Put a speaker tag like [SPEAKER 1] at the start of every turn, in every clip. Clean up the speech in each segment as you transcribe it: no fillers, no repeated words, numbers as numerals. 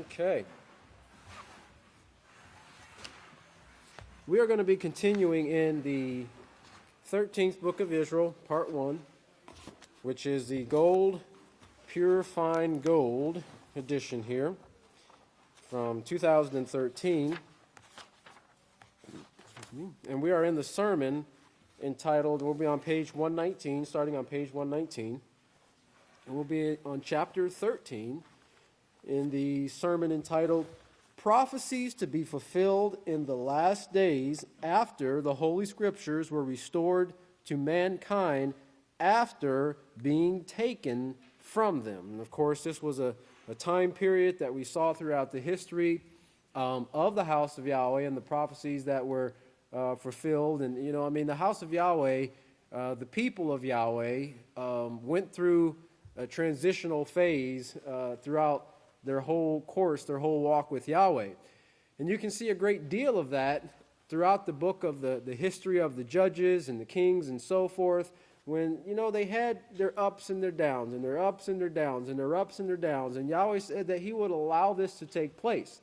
[SPEAKER 1] Okay. We are going to be continuing in the 13th book of Israel, part 1, which is the gold, pure fine gold edition here from 2013. And we are in the sermon entitled, we'll be on page 119, starting on page 119. And we'll be on chapter 13 in the sermon entitled, Prophecies to be Fulfilled in the Last Days After the Holy Scriptures Were Restored to Mankind After Being Taken from Them. And of course, this was a time period that we saw throughout the history of the House of Yahweh and the prophecies that were fulfilled. And, the House of Yahweh, the people of Yahweh, went through a transitional phase throughout their whole course, their whole walk with Yahweh. And you can see a great deal of that throughout the book of the history of the judges and the kings and so forth, when, they had their ups and their downs, and their ups and their downs, and their ups and their downs. And Yahweh said that he would allow this to take place.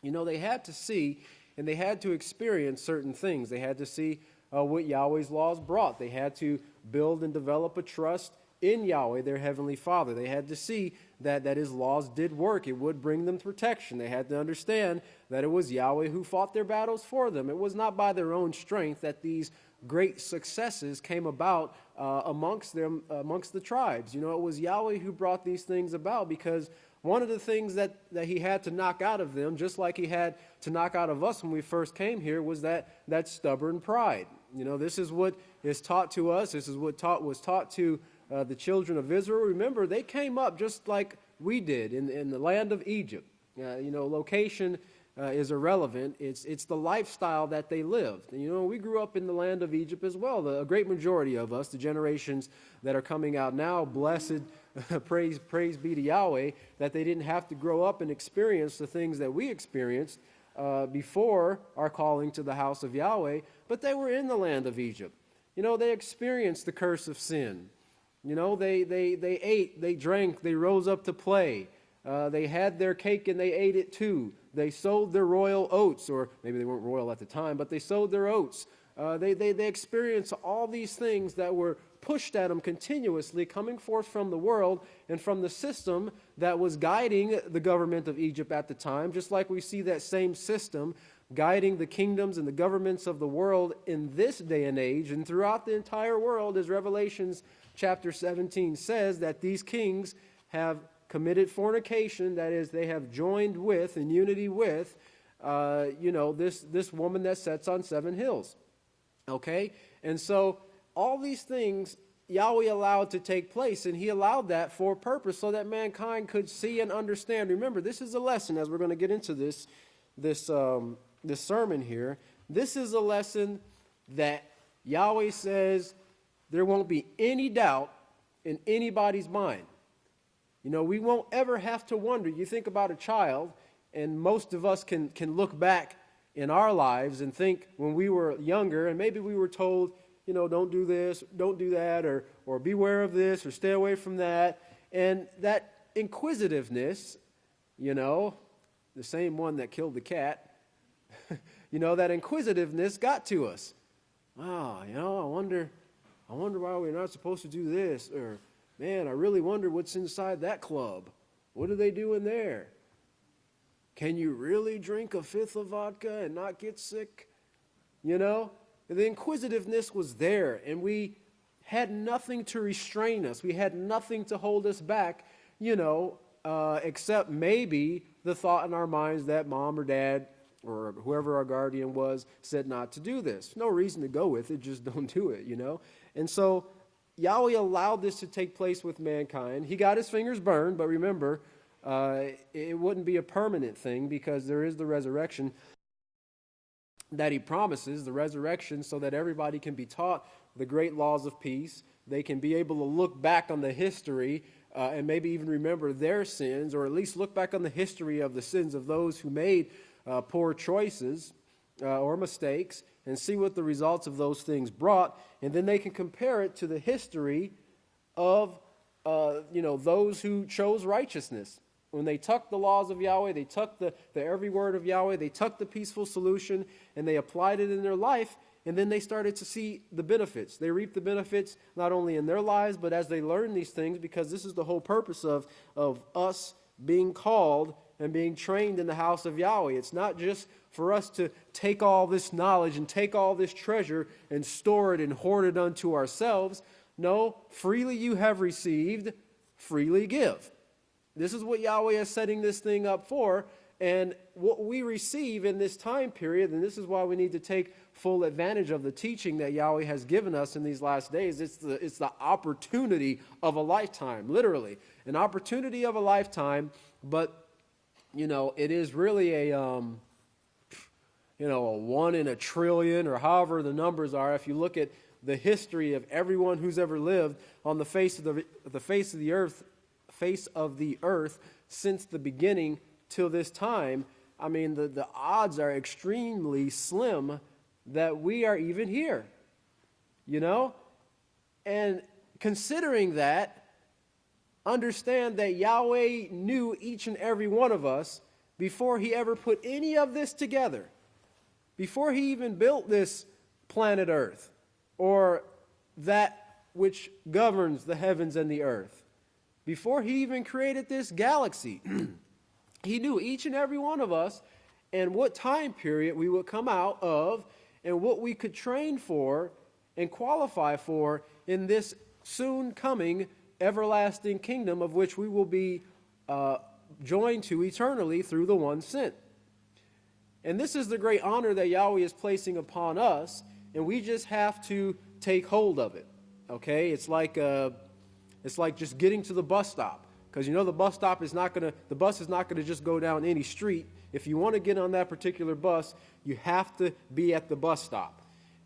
[SPEAKER 1] They had to see and they had to experience certain things. They had to see what Yahweh's laws brought. They had to build and develop a trust in Yahweh, their heavenly Father. They had to see that his laws did work. It would bring them protection. They had to understand that it was Yahweh who fought their battles for them. It was not by their own strength that these great successes came about amongst the tribes. It was Yahweh who brought these things about, because one of the things that he had to knock out of them, just like he had to knock out of us when we first came here, was that stubborn pride. This is what is taught to us. This is what was taught to the children of Israel. Remember, they came up just like we did in the land of Egypt. Location is irrelevant. It's the lifestyle that they lived. We grew up in the land of Egypt as well. A great majority of us, the generations that are coming out now, blessed, praise be to Yahweh, that they didn't have to grow up and experience the things that we experienced before our calling to the house of Yahweh, but they were in the land of Egypt. They experienced the curse of sin. They ate, they drank, they rose up to play. They had their cake and they ate it too. They sowed their royal oats, or maybe they weren't royal at the time, but they sowed their oats. They experienced all these things that were pushed at them continuously, coming forth from the world and from the system that was guiding the government of Egypt at the time, just like we see that same system guiding the kingdoms and the governments of the world in this day and age and throughout the entire world, as Revelations chapter 17 says, that these kings have committed fornication. That is, they have joined with, in unity with, this woman that sits on 7 hills. Okay? And so all these things Yahweh allowed to take place, and he allowed that for a purpose, so that mankind could see and understand. Remember, this is a lesson, as we're going to get into this sermon here. This is a lesson that Yahweh says there won't be any doubt in anybody's mind. We won't ever have to wonder. You think about a child, and most of us can look back in our lives and think when we were younger, and maybe we were told, don't do this, don't do that, or beware of this, or stay away from that. And that inquisitiveness, the same one that killed the cat, that inquisitiveness got to us. I wonder why we're not supposed to do this, or man, I really wonder what's inside that club. What do they do in there? Can you really drink a fifth of vodka and not get sick? The inquisitiveness was there, and we had nothing to restrain us. We had nothing to hold us back, except maybe the thought in our minds that mom or dad or whoever our guardian was said not to do this. No reason to go with it, just don't do it, And so Yahweh allowed this to take place with mankind. He got his fingers burned, but remember, it wouldn't be a permanent thing, because there is the resurrection that he promises, the resurrection, so that everybody can be taught the great laws of peace. They can be able to look back on the history and maybe even remember their sins, or at least look back on the history of the sins of those who made poor choices or mistakes, and see what the results of those things brought, and then they can compare it to the history of those who chose righteousness. when they took the laws of Yahweh, they took the every word of Yahweh, they took the peaceful solution, and they applied it in their life, and then they started to see the benefits. They reaped the benefits not only in their lives, but as they learned these things, because this is the whole purpose of us being called and being trained in the house of Yahweh. It's not just for us to take all this knowledge and take all this treasure and store it and hoard it unto ourselves. No, freely you have received, freely give. This is what Yahweh is setting this thing up for, and what we receive in this time period, and this is why we need to take full advantage of the teaching that Yahweh has given us in these last days. It's the opportunity of a lifetime, literally. An opportunity of a lifetime, but, it is really a 1 in a trillion, or however the numbers are. If you look at the history of everyone who's ever lived on the face of the earth since the beginning till this time, I mean, the odds are extremely slim that we are even here, And considering that, understand that Yahweh knew each and every one of us before he ever put any of this together, before he even built this planet Earth, or that which governs the heavens and the earth. Before he even created this galaxy, he knew each and every one of us and what time period we would come out of and what we could train for and qualify for in this soon coming everlasting kingdom of which we will be joined to eternally through the one sent. And this is the great honor that Yahweh is placing upon us, and we just have to take hold of it. Okay? It's like just getting to the bus stop, because the bus is not going to just go down any street. If you want to get on that particular bus, you have to be at the bus stop.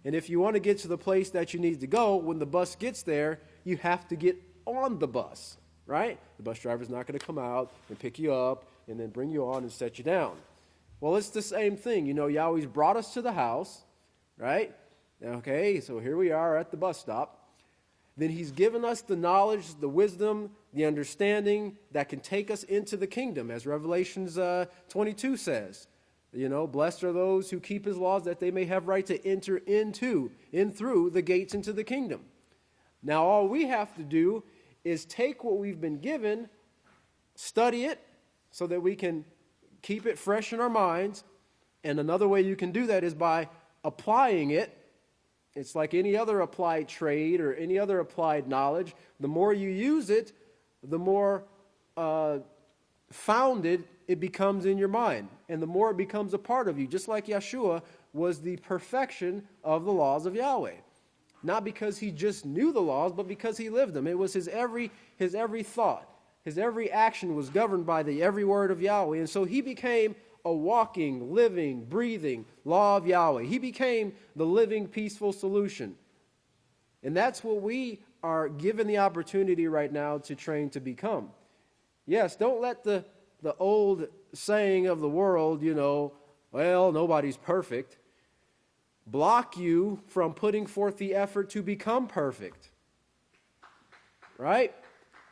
[SPEAKER 1] And if you want to get to the place that you need to go, when the bus gets there, you have to get on the bus, right? The bus driver's not going to come out and pick you up and then bring you on and set you down. Well, it's the same thing. Yahweh's brought us to the house, right? Okay, so here we are at the bus stop. Then he's given us the knowledge, the wisdom, the understanding that can take us into the kingdom, as Revelations 22 says. Blessed are those who keep his laws, that they may have right to enter in through the gates into the kingdom. Now, all we have to do is take what we've been given, study it, so that we can keep it fresh in our minds. And another way you can do that is by applying it. It's like any other applied trade or any other applied knowledge. The more you use it, the more founded it becomes in your mind, and the more it becomes a part of you, just like Yeshua was the perfection of the laws of Yahweh. Not because he just knew the laws, but because he lived them. It was his every thought, his every action was governed by the every word of Yahweh, and so he became a walking, living, breathing law of Yahweh. He became the living, peaceful solution. And that's what we are given the opportunity right now to train to become. Yes, don't let the old saying of the world, well, nobody's perfect, block you from putting forth the effort to become perfect. Right?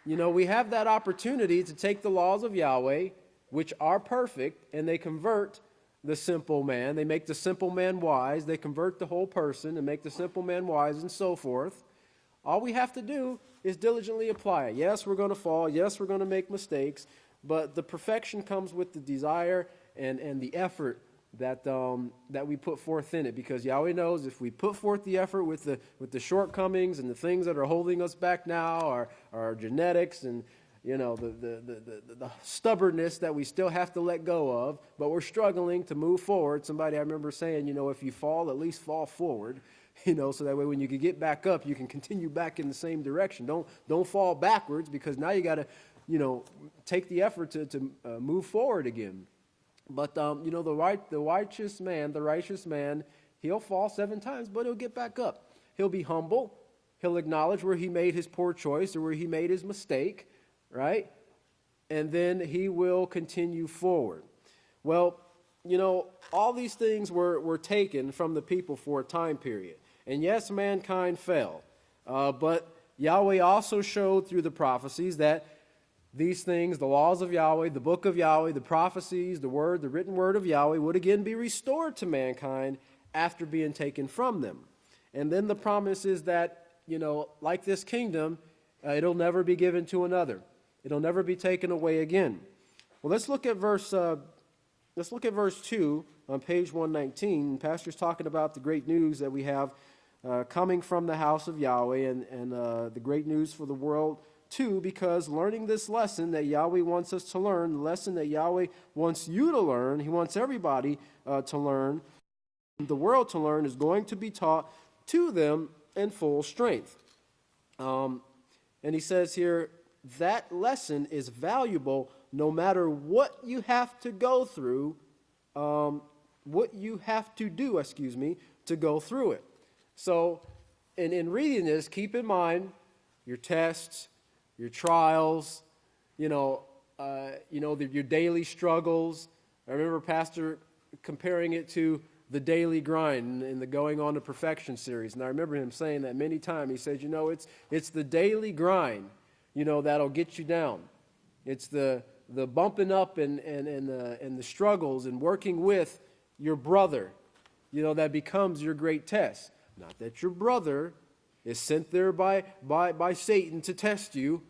[SPEAKER 1] We have that opportunity to take the laws of Yahweh, which are perfect, and they convert the simple man. They make the simple man wise. They convert the whole person and make the simple man wise, and so forth. All we have to do is diligently apply it. Yes, we're going to fall. Yes, we're going to make mistakes. But the perfection comes with the desire and the effort that we put forth in it. Because Yahweh knows if we put forth the effort with the shortcomings and the things that are holding us back now, our genetics and the stubbornness that we still have to let go of, but we're struggling to move forward. Somebody I remember saying, if you fall, at least fall forward. So that way when you can get back up, you can continue back in the same direction. Don't fall backwards, because now you got to, take the effort to move forward again. But, the righteous man, he'll fall 7 times, but he'll get back up. He'll be humble. He'll acknowledge where he made his poor choice or where he made his mistake, right? And then he will continue forward. Well, all these things were taken from the people for a time period. And yes, mankind fell. But Yahweh also showed through the prophecies that these things, the laws of Yahweh, the book of Yahweh, the prophecies, the word, the written word of Yahweh, would again be restored to mankind after being taken from them. And then the promise is that, like this kingdom, it'll never be given to another. It'll never be taken away again. Well, let's look at verse 2 on page 119. Pastor's talking about the great news that we have coming from the house of Yahweh, and the great news for the world too, because learning this lesson that Yahweh wants us to learn, the lesson that Yahweh wants you to learn, He wants everybody to learn, the world to learn, is going to be taught to them in full strength. And he says here, that lesson is valuable no matter what you have to go through, what you have to do, to go through it. So, in reading this, keep in mind your tests, your trials, your daily struggles. I remember Pastor comparing it to the daily grind in the Going On to Perfection series. And I remember him saying that many times. He said, it's the daily grind, that'll get you down. It's the bumping up and the struggles and working with your brother, that becomes your great test. Not that your brother is sent there by Satan to test you.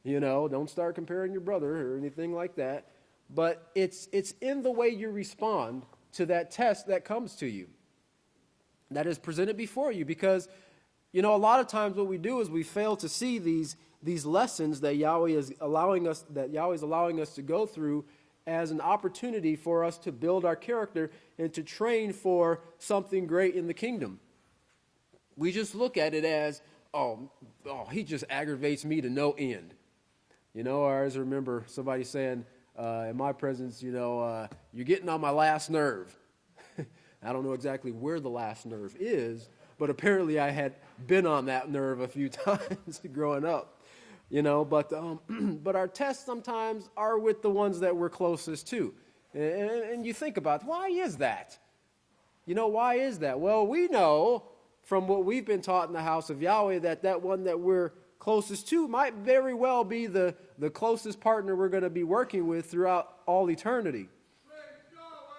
[SPEAKER 1] Don't start comparing your brother or anything like that. But it's in the way you respond to that test that comes to you, that is presented before you. Because, a lot of times what we do is we fail to see these lessons that Yahweh is allowing us to go through as an opportunity for us to build our character and to train for something great in the kingdom. We just look at it as, he just aggravates me to no end. I always remember somebody saying, in my presence, you're getting on my last nerve. I don't know exactly where the last nerve is, but apparently I had been on that nerve a few times growing up. But our tests sometimes are with the ones that we're closest to. And you think about, why is that? Why is that? Well, we know from what we've been taught in the house of Yahweh that one that we're closest to might very well be the closest partner we're going to be working with throughout all eternity.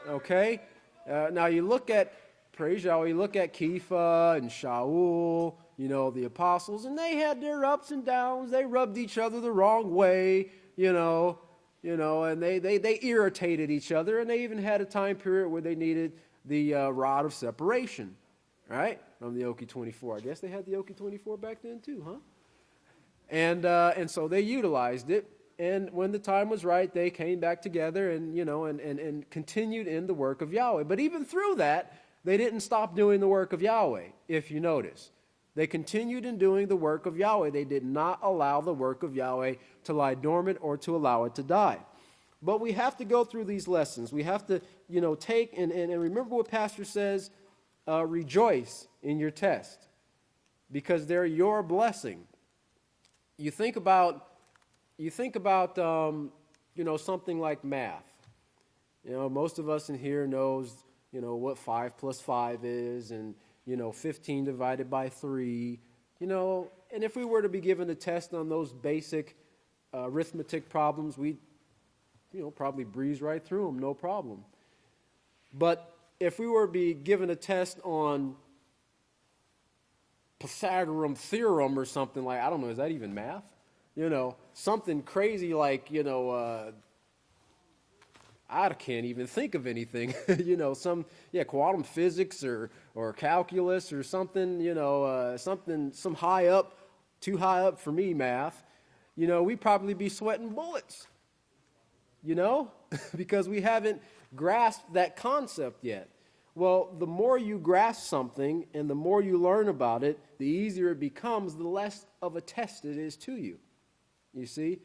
[SPEAKER 1] Okay? Now you look at, praise Yahweh, you look at Kepha and Shaul, the apostles, and they had their ups and downs. They rubbed each other the wrong way, and they irritated each other, and they even had a time period where they needed the rod of separation, right? From the Oki 24. I guess they had the Oki 24 back then too, huh? And so they utilized it, and when the time was right, they came back together and continued in the work of Yahweh. But even through that, they didn't stop doing the work of Yahweh, if you notice. They continued in doing the work of Yahweh. They did not allow the work of Yahweh to lie dormant or to allow it to die. But we have to go through these lessons. We have to, take and remember what Pastor says, rejoice in your test, because they're your blessing. You think about something like math. Most of us in here knows, what 5 plus 5 is, and 15 divided by 3, and if we were to be given a test on those basic arithmetic problems, we'd, probably breeze right through them, no problem. But if we were to be given a test on Pythagorean theorem or something like, I don't know, is that even math? Something crazy like, I can't even think of anything, quantum physics or calculus or something, some high up, too high up for me math, we'd probably be sweating bullets, because we haven't grasped that concept yet. Well, the more you grasp something and the more you learn about it, the easier it becomes, the less of a test it is to you. You see?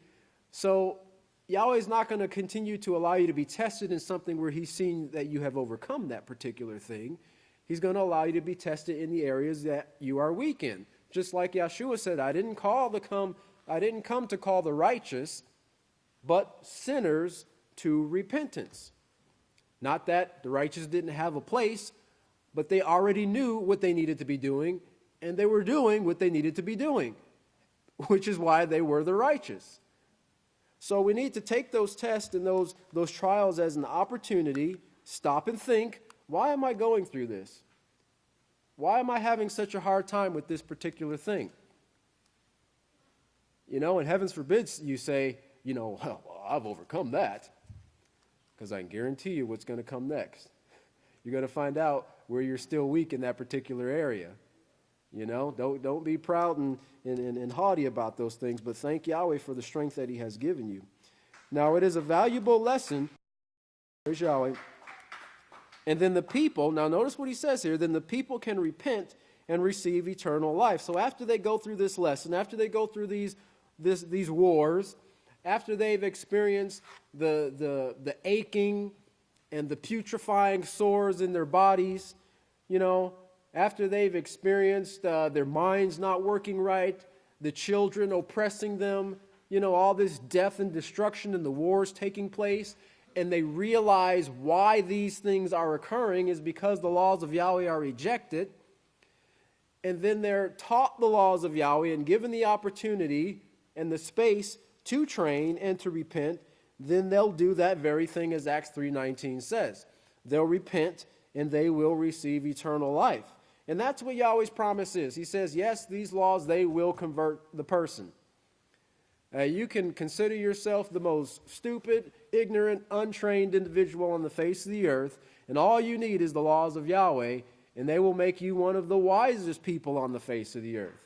[SPEAKER 1] So Yahweh is not going to continue to allow you to be tested in something where He's seen that you have overcome that particular thing. He's going to allow you to be tested in the areas that you are weak in. Just like Yeshua said, I didn't come to call the righteous, but sinners to repentance. Not that the righteous didn't have a place, but they already knew what they needed to be doing, and they were doing what they needed to be doing, which is why they were the righteous. So we need to take those tests and those trials as an opportunity, stop and think, why am I going through this? Why am I having such a hard time with this particular thing? And heavens forbids you say, well, I've overcome that. Because I can guarantee you what's going to come next. You're going to find out where you're still weak in that particular area. Don't be proud and haughty about those things, but thank Yahweh for the strength that He has given you. Now, it is a valuable lesson. Praise Yahweh. And then the people, now notice what he says here, then the people can repent and receive eternal life. So after they go through this lesson, after they go through these wars, after they've experienced the aching and the putrefying sores in their bodies, after they've experienced their minds not working right, the children oppressing them, all this death and destruction and the wars taking place, and they realize why these things are occurring is because the laws of Yahweh are rejected, and then they're taught the laws of Yahweh and given the opportunity and the space to train and to repent, then they'll do that very thing as Acts 3:19 says. They'll repent and they will receive eternal life. And that's what Yahweh's promise is. He says, yes, these laws, they will convert the person. You can consider yourself the most stupid, ignorant, untrained individual on the face of the earth, and all you need is the laws of Yahweh, and they will make you one of the wisest people on the face of the earth.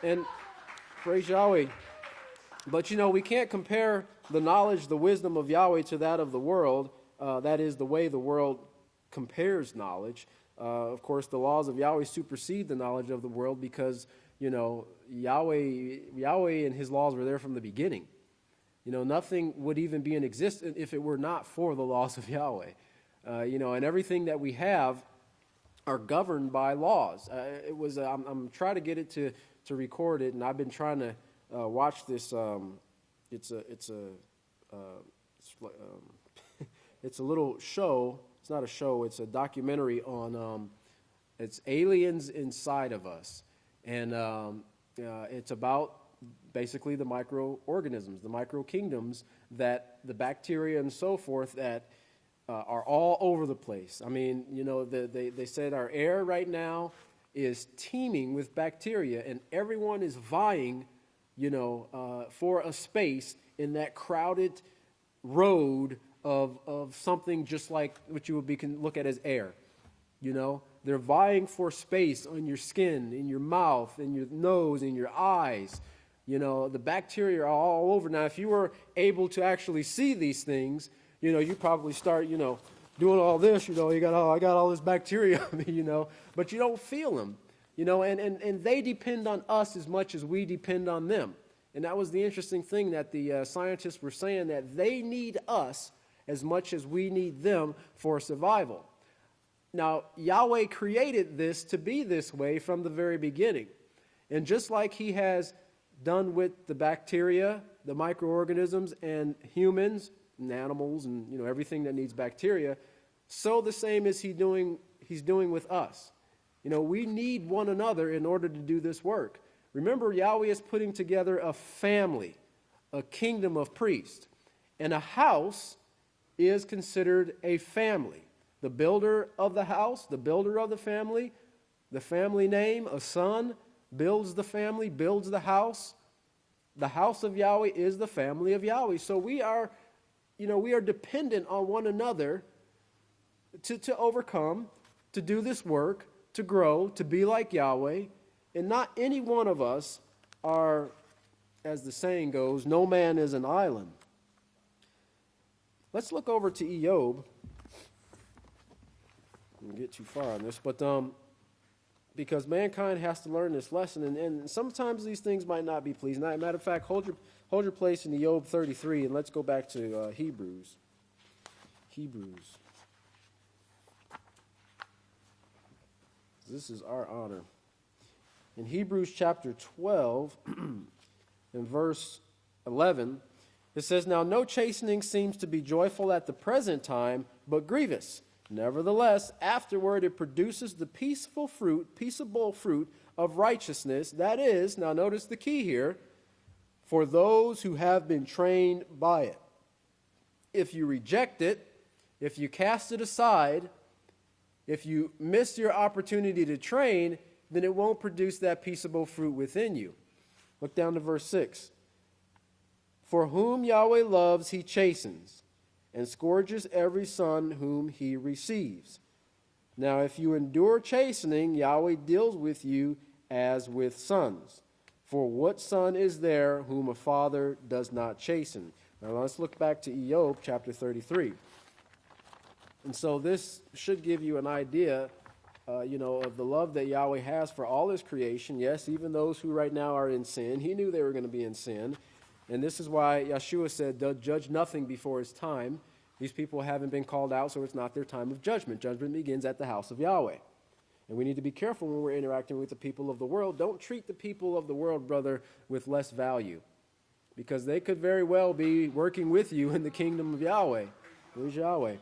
[SPEAKER 1] And praise Yahweh. But we can't compare the knowledge, the wisdom of Yahweh to that of the world. That is the way the world compares knowledge. Of course, the laws of Yahweh supersede the knowledge of the world because, Yahweh and His laws were there from the beginning. Nothing would even be in existence if it were not for the laws of Yahweh. And everything that we have are governed by laws. I'm trying to get it to record it, and I've been trying to watch this. It's a little show. It's not a show. It's a documentary on it's aliens inside of us, and it's about basically the microorganisms, the microkingdoms, that the bacteria and so forth that are all over the place. I mean, they said our air right now is teeming with bacteria, and everyone is vying, for a space in that crowded road of something just like what you would look at as air. They're vying for space on your skin, in your mouth, in your nose, in your eyes. The bacteria are all over. Now, if you were able to actually see these things, you probably start, doing all this, I got all this bacteria on me, but you don't feel them, and they depend on us as much as we depend on them. And that was the interesting thing that the scientists were saying, that they need us as much as we need them for survival. Now, Yahweh created this to be this way from the very beginning. And just like He has done with the bacteria, the microorganisms, and humans, and animals, and everything that needs bacteria, so the same as He's doing with us. We need one another in order to do this work. Remember, Yahweh is putting together a family, a kingdom of priests, and a house is considered a family. The builder of the house, the builder of the family name, a son, builds the family, builds the house. The house of Yahweh is the family of Yahweh. So we are dependent on one another to overcome, to do this work, to grow, to be like Yahweh. And not any one of us are, as the saying goes, no man is an island. Let's look over to Eob. I don't get too far on this, but because mankind has to learn this lesson, and sometimes these things might not be pleasing. Matter of fact, hold your place in Eob 33, and let's go back to Hebrews. This is our honor. In Hebrews chapter 12, in verse 11, it says, "Now no chastening seems to be joyful at the present time, but grievous. Nevertheless, afterward it produces the peaceable fruit of righteousness." That is, now notice the key here, for those who have been trained by it. If you reject it, if you cast it aside, if you miss your opportunity to train, then it won't produce that peaceable fruit within you. Look down to verse 6. For whom Yahweh loves, he chastens, and scourges every son whom he receives. Now, if you endure chastening, Yahweh deals with you as with sons. For what son is there whom a father does not chasten? Now, let's look back to Job chapter 33. And so this should give you an idea, of the love that Yahweh has for all his creation. Yes, even those who right now are in sin. He knew they were going to be in sin. And this is why Yeshua said, judge nothing before his time. These people haven't been called out, so it's not their time of judgment. Judgment begins at the house of Yahweh. And we need to be careful when we're interacting with the people of the world. Don't treat the people of the world, brother, with less value, because they could very well be working with you in the kingdom of Yahweh. Who's Yahweh?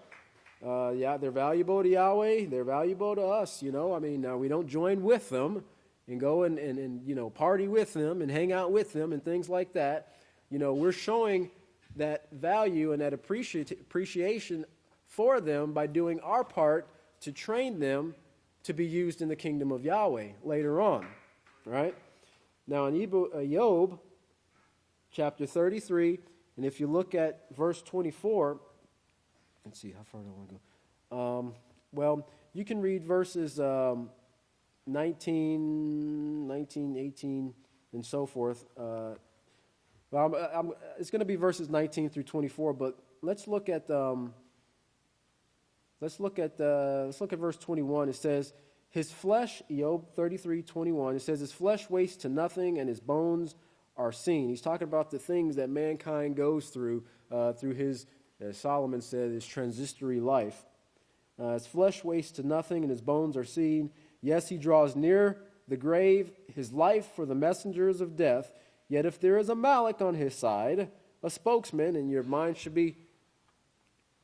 [SPEAKER 1] They're valuable to Yahweh. They're valuable to us, Now, we don't join with them and go and party with them and hang out with them and things like that. We're showing that value and that appreciation for them by doing our part to train them to be used in the kingdom of Yahweh later on, right? Now, in Job chapter 33, and if you look at verse 24, let's see, how far do I want to go? You can read verses 19, 18, and so forth. It's going to be verses 19 through 24, but let's look at verse 21. It says, his flesh, Job 33:21. It says, his flesh wastes to nothing, and his bones are seen. He's talking about the things that mankind goes through his, as Solomon said, his transitory life. His flesh wastes to nothing, and his bones are seen. Yes, he draws near the grave, his life for the messengers of death. Yet if there is a Malach on his side, a spokesman, and your mind should be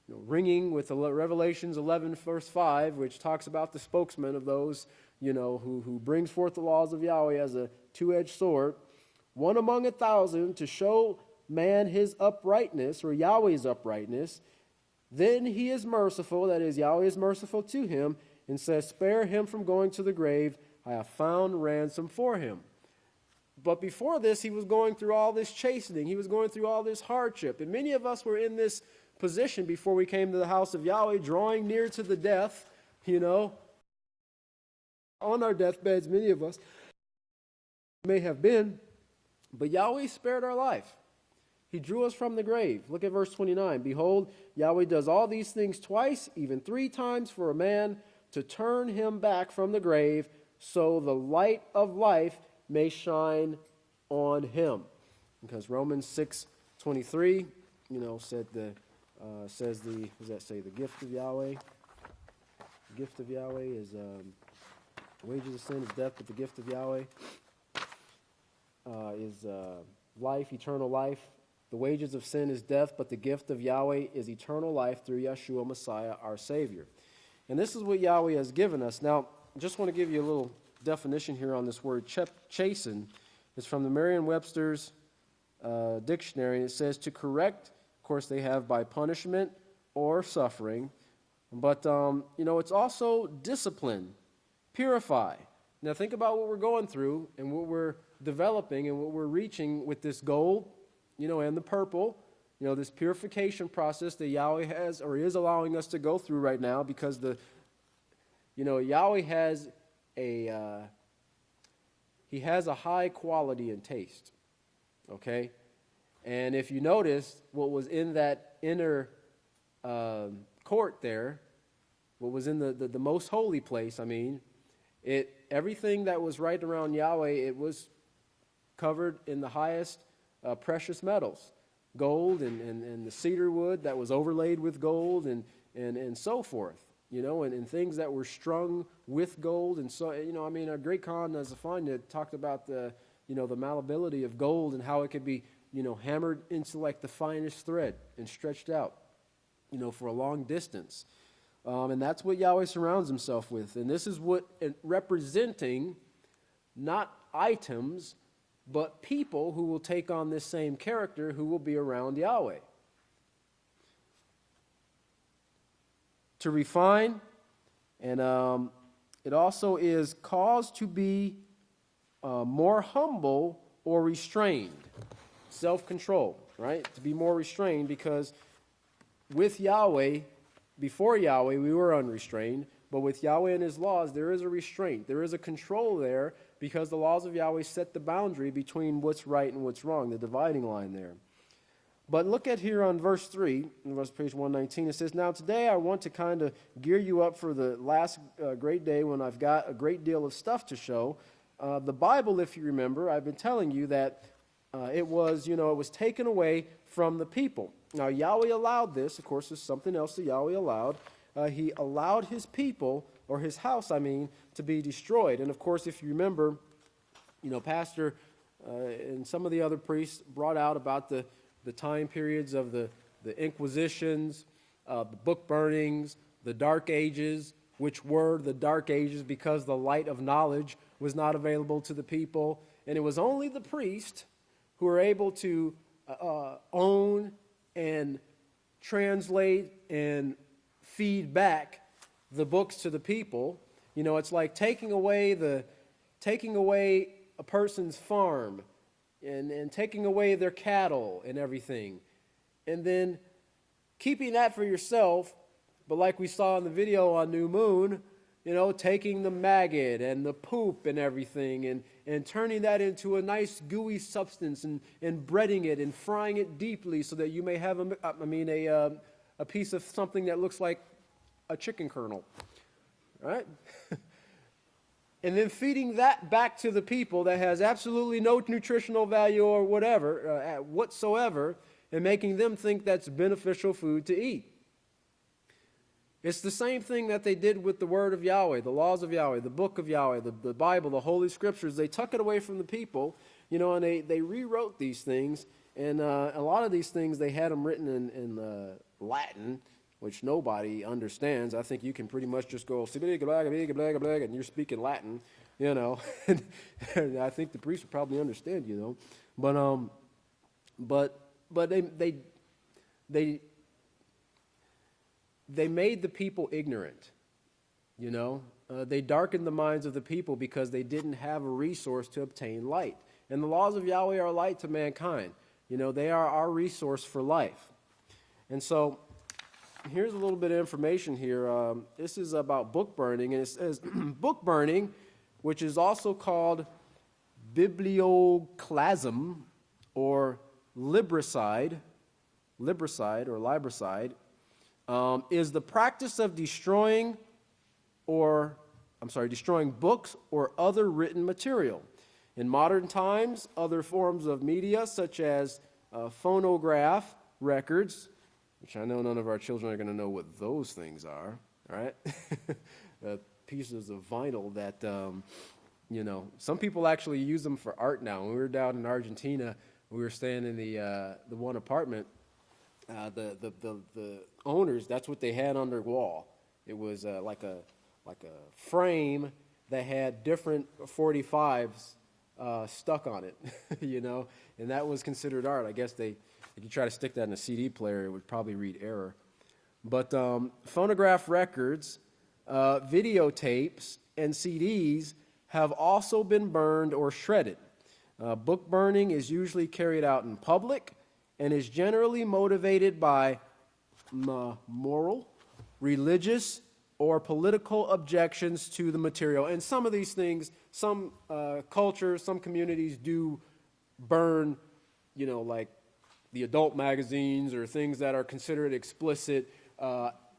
[SPEAKER 1] ringing with Revelations 11, verse 5, which talks about the spokesman of those, who brings forth the laws of Yahweh as a two-edged sword, one among 1,000 to show man his uprightness, or Yahweh's uprightness. Then he is merciful, that is, Yahweh is merciful to him, and says, spare him from going to the grave. I have found ransom for him. But before this, he was going through all this chastening. He was going through all this hardship. And many of us were in this position before we came to the house of Yahweh, drawing near to the death, on our deathbeds, many of us may have been. But Yahweh spared our life. He drew us from the grave. Look at verse 29. Behold, Yahweh does all these things twice, even 3 times for a man to turn him back from the grave, so the light of life may shine on him. Because Romans 6:23, says the, what does that say? The gift of Yahweh. The gift of Yahweh is, wages of sin is death, but the gift of Yahweh is life, eternal life. The wages of sin is death, but the gift of Yahweh is eternal life through Yeshua Messiah, our Savior. And this is what Yahweh has given us. Now, I just want to give you a little definition here on this word chasten. It's from the Merriam-Webster's dictionary. It says to correct. Of course, they have by punishment or suffering. But, it's also discipline, purify. Now, think about what we're going through and what we're developing and what we're reaching with this gold, and the purple, this purification process that Yahweh has or is allowing us to go through right now, because Yahweh has he has a high quality and taste, okay? And if you notice what was in that inner court there, what was in the most holy place, everything that was right around Yahweh, it was covered in the highest precious metals, gold and the cedar wood that was overlaid with gold and so forth, and things that were strung with gold. And so, a great Khan Nazafanya talked about the malleability of gold and how it could be, hammered into like the finest thread and stretched out, for a long distance. And that's what Yahweh surrounds himself with. And this is what representing not items, but people who will take on this same character who will be around Yahweh. To refine, and it also is caused to be more humble or restrained. Self-control, right? To be more restrained, because with Yahweh, before Yahweh, we were unrestrained, but with Yahweh and his laws, there is a restraint. There is a control there, because the laws of Yahweh set the boundary between what's right and what's wrong, the dividing line there. But look at here on verse 3, in verse page 119, it says, "Now today I want to kind of gear you up for the last great day when I've got a great deal of stuff to show. The Bible, if you remember, I've been telling you that it was taken away from the people. Now Yahweh allowed this. Of course, there's something else that Yahweh allowed. He allowed his people, or his house, to be destroyed. And of course, if you remember, Pastor and some of the other priests brought out about the time periods of the Inquisitions, the book burnings, the Dark Ages, which were the Dark Ages because the light of knowledge was not available to the people. And it was only the priest who were able to own and translate and feed back the books to the people. It's like taking away a person's farm and taking away their cattle and everything, and then keeping that for yourself. But like we saw in the video on New Moon, taking the maggot and the poop and everything and turning that into a nice gooey substance and breading it and frying it deeply so that you may have a piece of something that looks like a chicken kernel, right? And then feeding that back to the people that has absolutely no nutritional value or whatever, whatsoever, and making them think that's beneficial food to eat. It's the same thing that they did with the word of Yahweh, the laws of Yahweh, the book of Yahweh, the Bible, the Holy Scriptures. They took it away from the people, and they rewrote these things. And a lot of these things, they had them written in Latin, which nobody understands. I think you can pretty much just go, and you're speaking Latin, and I think the priest would probably understand, But they made the people ignorant, They darkened the minds of the people because they didn't have a resource to obtain light. And the laws of Yahweh are light to mankind. They are our resource for life. And so here's a little bit of information here. This is about book burning, and it says book burning, which is also called biblioclasm or libricide, is the practice of destroying books or other written material. In modern times, other forms of media, such as phonograph records, which I know none of our children are going to know what those things are, right? Pieces of vinyl that, some people actually use them for art now. When we were down in Argentina, we were staying in the one apartment. The owners, that's what they had on their wall. It was like a frame that had different 45s stuck on it, and that was considered art. I guess if you try to stick that in a CD player, it would probably read error. But phonograph records, videotapes, and CDs have also been burned or shredded. Book burning is usually carried out in public and is generally motivated by moral, religious, or political objections to the material. And some of these things, some cultures, some communities do burn, like the adult magazines or things that are considered explicit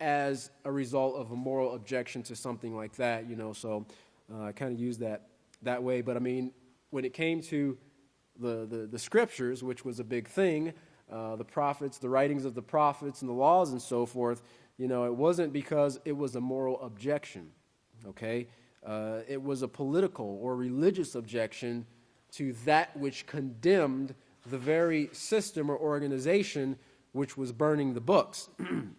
[SPEAKER 1] as a result of a moral objection to something like that, So I kind of use that way. But when it came to the scriptures, which was a big thing, the prophets, the writings of the prophets and the laws and so forth, it wasn't because it was a moral objection, okay? It was a political or religious objection to that which condemned the very system or organization which was burning the books.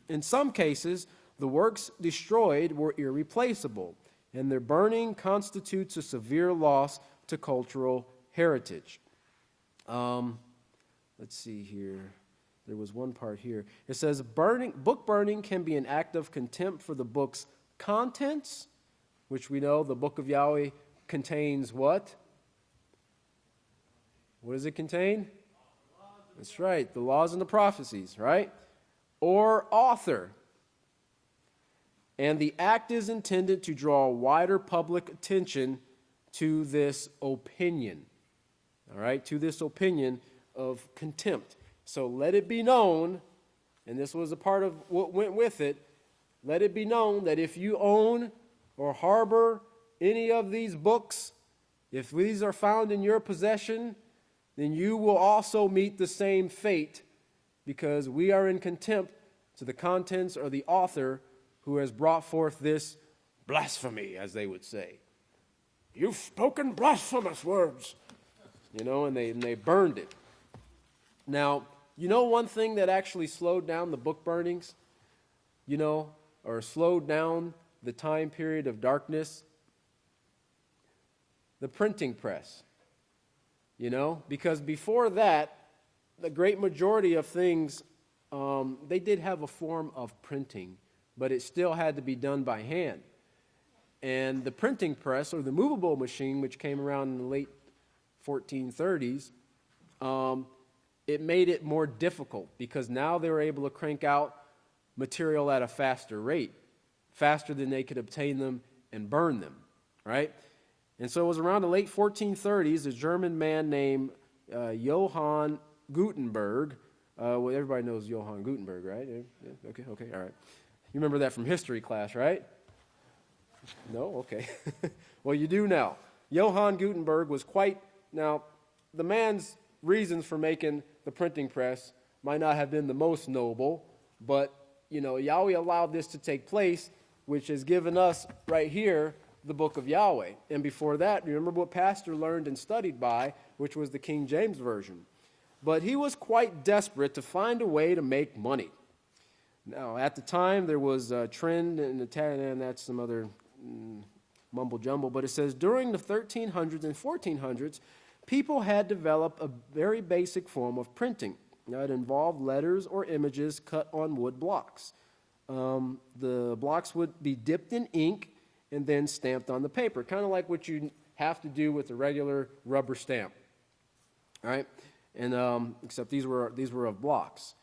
[SPEAKER 1] In some cases, the works destroyed were irreplaceable, and their burning constitutes a severe loss to cultural heritage. Let's see here. There was one part here. It says, book burning can be an act of contempt for the book's contents, which we know the book of Yahweh contains what? What does it contain? That's right, the laws and the prophecies, right? Or author. And the act is intended to draw wider public attention to this opinion. All right, to this opinion of contempt. So let it be known, and this was a part of what went with it, let it be known that if you own or harbor any of these books, if these are found in your possession, then you will also meet the same fate, because we are in contempt to the contents or the author who has brought forth this blasphemy, as they would say. You've spoken blasphemous words. And they burned it. Now, one thing that actually slowed down the book burnings, or slowed down the time period of darkness? The printing press. Because before that, the great majority of things, they did have a form of printing, but it still had to be done by hand. And the printing press, or the movable machine, which came around in the late 1430s, it made it more difficult, because now they were able to crank out material at a faster rate, faster than they could obtain them and burn them, right? And so it was around the late 1430s, a German man named Johann Gutenberg. Well, everybody knows Johann Gutenberg, right? Yeah, okay, all right. You remember that from history class, right? No? Okay. Well, you do now. Johann Gutenberg was now, the man's reasons for making the printing press might not have been the most noble, but, Yahweh allowed this to take place, which has given us right here the book of Yahweh. And before that, remember what Pastor learned and studied by, which was the King James Version. But he was quite desperate to find a way to make money. Now, at the time, there was a trend in the and that's some other mumble jumble, but it says during the 1300s and 1400s, people had developed a very basic form of printing. Now, it involved letters or images cut on wood blocks. The blocks would be dipped in ink and then stamped on the paper, kind of like what you have to do with a regular rubber stamp. All right, and except these were of blocks,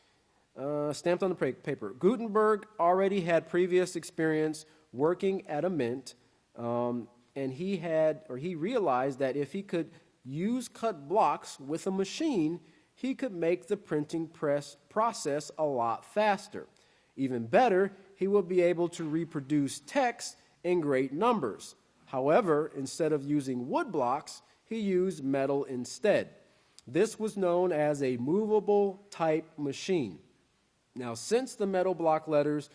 [SPEAKER 1] stamped on the paper. Gutenberg already had previous experience working at a mint, and he realized that if he could use cut blocks with a machine, he could make the printing press process a lot faster. Even better, he would be able to reproduce text in great numbers. However, instead of using wood blocks, he used metal instead. This was known as a movable type machine. Now, since the metal block letters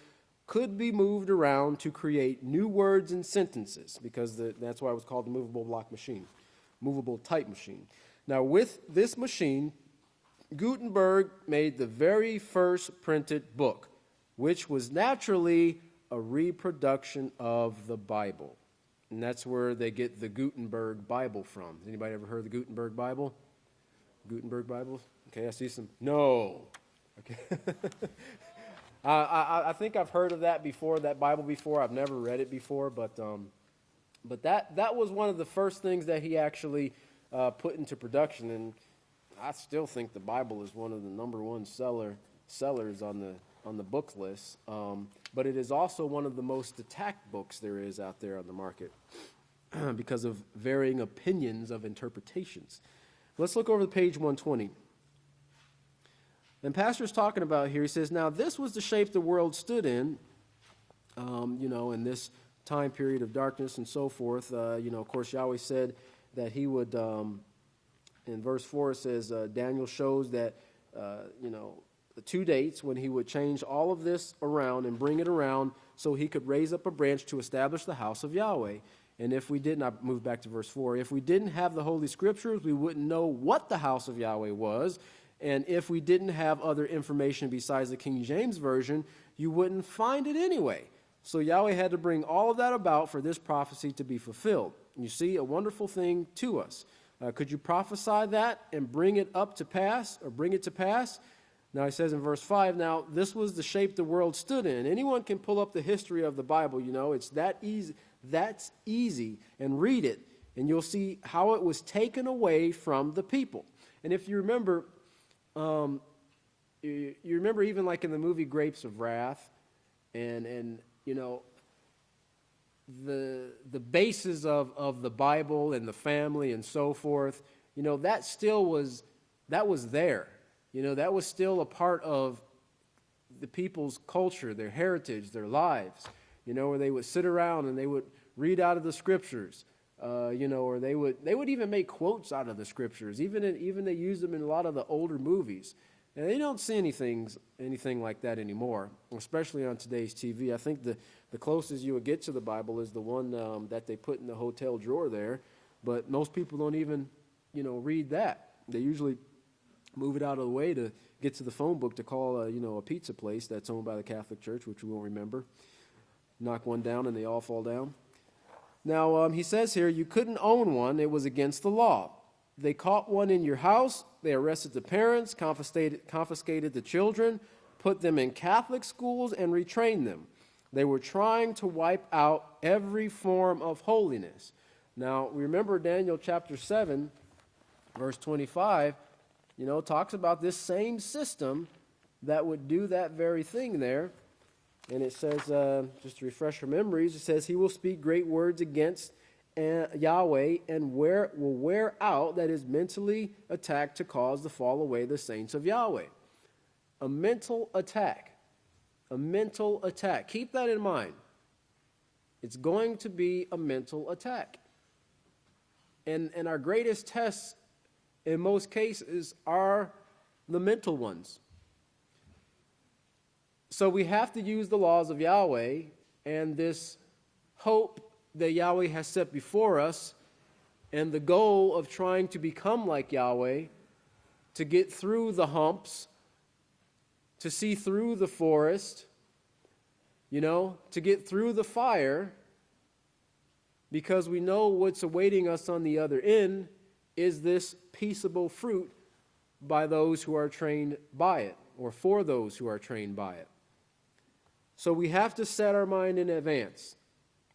[SPEAKER 1] could be moved around to create new words and sentences, because that's why it was called the movable block machine, movable type machine. Now, with this machine, Gutenberg made the very first printed book, which was naturally a reproduction of the Bible. And that's where they get the Gutenberg Bible from. Has anybody ever heard of the Gutenberg Bible? Gutenberg Bibles? Okay, I see some. No. Okay. I think I've heard of that before, that Bible before. I've never read it before, but that was one of the first things that he actually put into production. And I still think the Bible is one of the number one sellers on the book list. But it is also one of the most attacked books there is out there on the market because of varying opinions of interpretations. Let's look over to page 120. And Pastor's talking about here, he says, now this was the shape the world stood in, in this time period of darkness and so forth. Of course, Yahweh said that he would, in verse 4 it says, Daniel shows that, the 2 dates when he would change all of this around and bring it around so he could raise up a branch to establish the house of Yahweh. And if we didn't, I move back to verse 4, if we didn't have the Holy Scriptures, we wouldn't know what the house of Yahweh was. And if we didn't have other information besides the King James Version, you wouldn't find it anyway. So Yahweh had to bring all of that about for this prophecy to be fulfilled. You see, a wonderful thing to us. Could you prophesy that and bring it to pass? Now he says in verse 5, now this was the shape the world stood in. Anyone can pull up the history of the Bible, it's that easy. That's easy. And read it, and you'll see how it was taken away from the people. And if you remember, even like in the movie Grapes of Wrath, and the basis of the Bible and the family and so forth, that was there. That was still a part of the people's culture, their heritage, their lives, where they would sit around and they would read out of the scriptures, or they would even make quotes out of the scriptures. Even they use them in a lot of the older movies. And they don't see anything like that anymore, especially on today's TV. I think the closest you would get to the Bible is the one that they put in the hotel drawer there, but most people don't even, read that. They usually move it out of the way to get to the phone book to call, a pizza place that's owned by the Catholic Church, which we won't remember. Knock one down and they all fall down. Now, he says here, you couldn't own one. It was against the law. They caught one in your house. They arrested the parents, confiscated the children, put them in Catholic schools, and retrained them. They were trying to wipe out every form of holiness. Now, remember Daniel chapter 7, verse 25, talks about this same system that would do that very thing there. And it says, just to refresh your memories, it says, he will speak great words against Yahweh and will wear out, that is mentally attacked to cause the fall away the saints of Yahweh. A mental attack. A mental attack. Keep that in mind. It's going to be a mental attack. And our greatest tests in most cases are the mental ones. So we have to use the laws of Yahweh and this hope that Yahweh has set before us and the goal of trying to become like Yahweh, to get through the humps, to see through the forest, to get through the fire, because we know what's awaiting us on the other end is this peaceable fruit by those who are trained by it, or for those who are trained by it. So we have to set our mind in advance,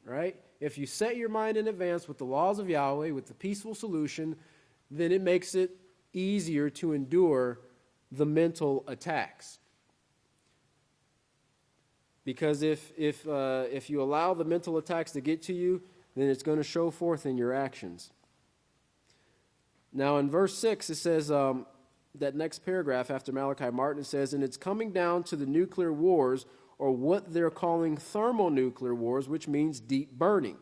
[SPEAKER 1] right? If you set your mind in advance with the laws of Yahweh, with the peaceful solution, then it makes it easier to endure the mental attacks. Because if you allow the mental attacks to get to you, then it's going to show forth in your actions. Now in verse 6, it says, that next paragraph after Malachi Martin, it says, and it's coming down to the nuclear wars, or what they're calling thermonuclear wars, which means deep burning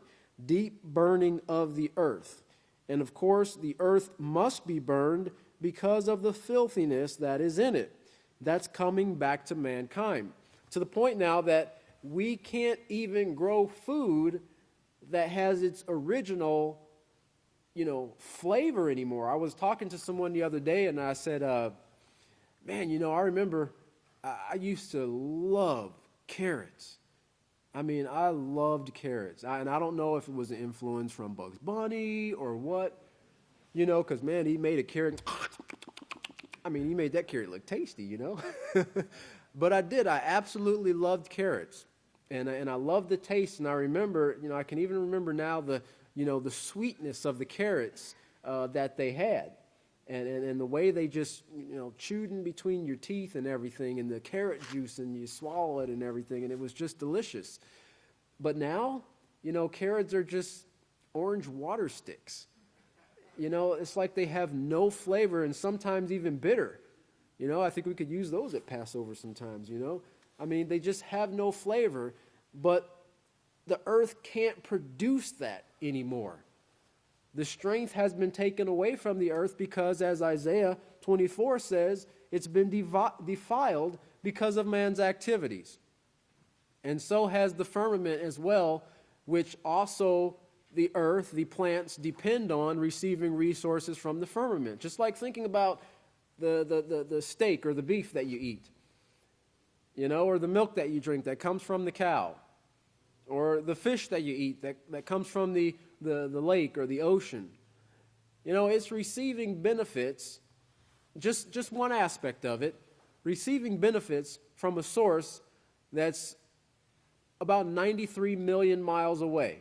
[SPEAKER 1] of the earth. And of course, the earth must be burned because of the filthiness that is in it. That's coming back to mankind. To the point now that we can't even grow food that has its original, flavor anymore. I was talking to someone the other day and I said, man, I remember I used to love carrots. I mean, I loved carrots. And I don't know if it was an influence from Bugs Bunny or what, because, man, he made a carrot. I mean, he made that carrot look tasty, But I did. I absolutely loved carrots. And I loved the taste. And I remember, I can even remember now the sweetness of the carrots that they had. And the way they just, chewed in between your teeth and everything, and the carrot juice, and you swallow it and everything, and it was just delicious. But now, carrots are just orange water sticks. It's like they have no flavor and sometimes even bitter. I think we could use those at Passover sometimes, I mean, they just have no flavor, but the earth can't produce that anymore. The strength has been taken away from the earth because, as Isaiah 24 says, it's been defiled because of man's activities. And so has the firmament as well, which also the earth, the plants, depend on receiving resources from the firmament. Just like thinking about the steak or the beef that you eat, or the milk that you drink that comes from the cow, or the fish that you eat that comes from the lake or the ocean. It's receiving benefits, just one aspect of it, receiving benefits from a source that's about 93 million miles away,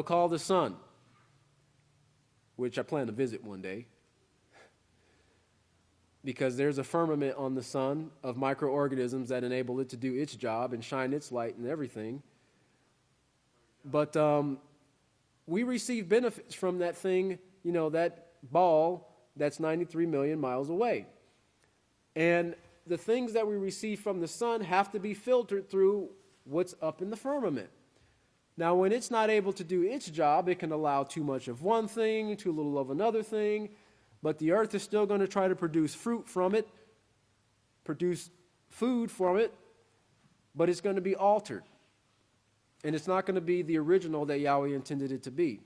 [SPEAKER 1] called the sun, which I plan to visit one day, because there's a firmament on the sun of microorganisms that enable it to do its job and shine its light and everything. But we receive benefits from that thing, that ball that's 93 million miles away. And the things that we receive from the sun have to be filtered through what's up in the firmament. Now, when it's not able to do its job, it can allow too much of one thing, too little of another thing, but the earth is still going to try to produce fruit from it, produce food from it, but it's going to be altered. And it's not going to be the original that Yahweh intended it to be.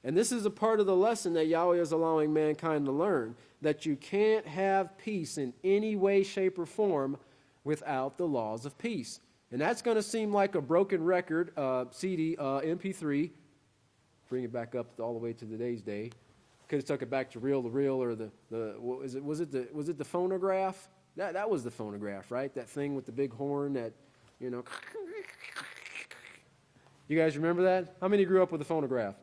[SPEAKER 1] And this is a part of the lesson that Yahweh is allowing mankind to learn, that you can't have peace in any way, shape, or form without the laws of peace. And that's going to seem like a broken record, CD, MP3. Bring it back up all the way to today's day. Could have took it back to reel-to-reel, or was it the phonograph? That was the phonograph, right? That thing with the big horn that, You guys remember that? How many grew up with a phonograph?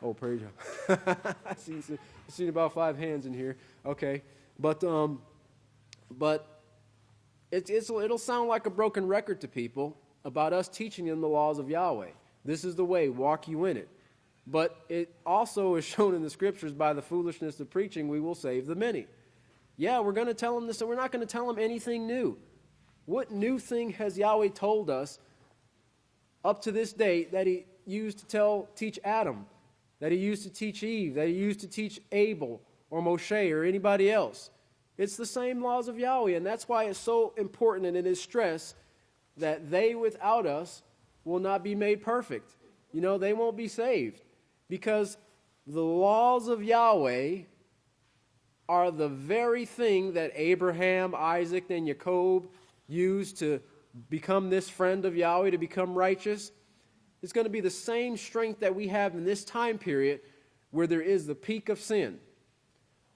[SPEAKER 1] Oh, praise God. I've seen about 5 hands in here. Okay, but it'll sound like a broken record to people about us teaching them the laws of Yahweh. This is the way, walk you in it. But it also is shown in the scriptures, by the foolishness of preaching, we will save the many. Yeah, we're going to tell them this, and we're not going to tell them anything new. What new thing has Yahweh told us up to this date that he used to teach Adam, that he used to teach Eve, that he used to teach Abel or Moshe or anybody else? It's the same laws of Yahweh, and that's why it's so important, and it is stressed that they without us will not be made perfect. They won't be saved, because the laws of Yahweh are the very thing that Abraham, Isaac, and Jacob used to become this friend of Yahweh, to become righteous. It's going to be the same strength that we have in this time period where there is the peak of sin.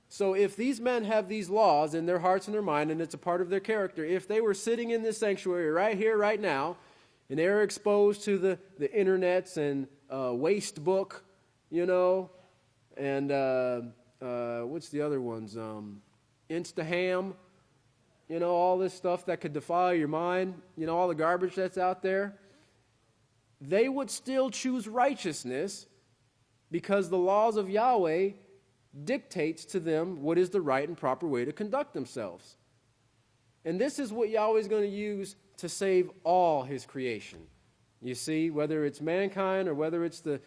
[SPEAKER 1] So if these men have these laws in their hearts and their mind, and it's a part of their character, if they were sitting in this sanctuary right here, right now, and they're exposed to the internets and waste book, and what's the other ones? Instaham, all this stuff that could defile your mind, all the garbage that's out there, they would still choose righteousness because the laws of Yahweh dictates to them what is the right and proper way to conduct themselves. And this is what Yahweh is going to use to save all his creation. You see, whether it's mankind or whether it's the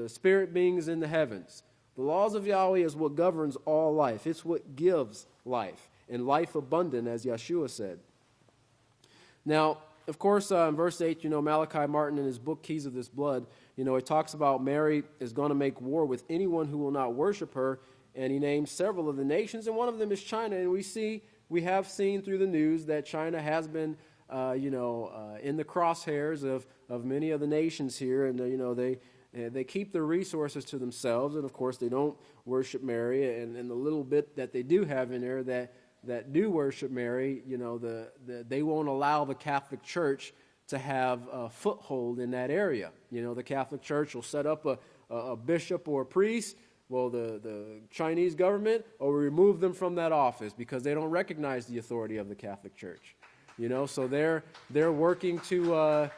[SPEAKER 1] spirit beings in the heavens. The laws of Yahweh is what governs all life. It's what gives life, and life abundant, as Yeshua said. Now, of course, in verse 8, Malachi Martin in his book, Keys of This Blood, it talks about Mary is going to make war with anyone who will not worship her, and he names several of the nations, and one of them is China. And we have seen through the news that China has been, in the crosshairs of many of the nations here, and they keep their resources to themselves, and of course they don't worship Mary, and the little bit that they do have in there that do worship Mary, they won't allow the Catholic Church to have a foothold in that area. The Catholic Church will set up a bishop or a priest. Well, the Chinese government will remove them from that office because they don't recognize the authority of the Catholic Church. So they're working to